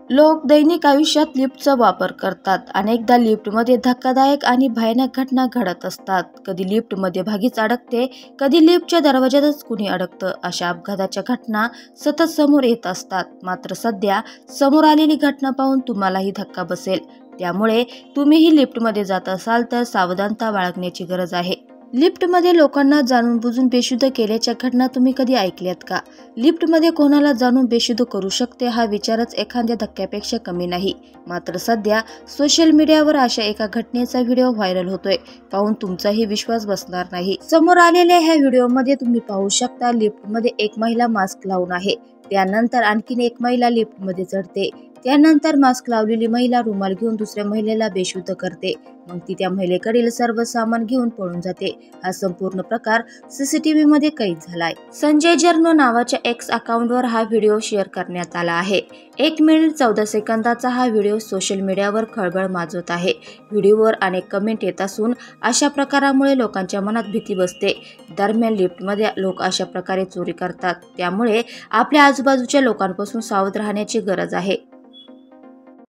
लोक दैनिक आयुष्यात लिफ्टचा वापर करतात. अनेकदा लिफ्टमध्ये धक्कादायक आणि भयानक घटना घडत असतात. कधी लिफ्टमध्ये भागीच अडकते, कधी लिफ्टच्या दरवाज्यातच कुणी अडकतं. अशा अपघाताच्या घटना सतत समोर येत असतात. मात्र सध्या समोर आलेली घटना पाहून तुम्हालाही धक्का बसेल. त्यामुळे तुम्हीही लिफ्टमध्ये जात असाल तर सावधानता बाळगण्याची गरज आहे. लिफ्टमध्ये लोकांना जाणून बुजून बेशुद्ध केल्याच्या घटना तुम्ही कधी ऐकल्यात का? लिफ्टमध्ये कोणाला जाणून बेशुद्ध करू शकते हा विचारच एखाद्या धक्क्यापेक्षा कमी नाही. मात्र सध्या सोशल मीडियावर अशा एका घटनेचा व्हिडिओ व्हायरल होतोय. पाहून तुमचाही विश्वास बसणार नाही. समोर आलेल्या ह्या व्हिडिओमध्ये तुम्ही पाहू शकता लिफ्टमध्ये एक महिला मास्क लावून आहे. त्यानंतर आणखीन एक महिला लिफ्टमध्ये चढते. त्यानंतर मास्क लावलेली महिला रुमाल घेऊन दुसऱ्या महिलेला बेशुद्ध करते. मग ती त्या महिलेकडील सर्व सामान घेऊन पळून जाते. हा संपूर्ण प्रकार सीसीटीव्ही मध्ये कैद झालाय. संजय जर्नो नावाच्या एक्स अकाउंटवर हा व्हिडिओ शेअर करण्यात आला आहे. 1 मिनिट 14 सेकंदाचा हा व्हिडिओ सोशल मीडियावर खळबळ माजवत आहे. व्हिडिओवर अनेक कमेंट येत असून अशा प्रकारामुळे लोकांच्या मनात भीती बसते. दरम्यान लिफ्टमध्ये लोक अशा प्रकारे चोरी करतात. त्यामुळे आपल्या आजूबाजूच्या लोकांपासून सावध राहण्याची गरज आहे.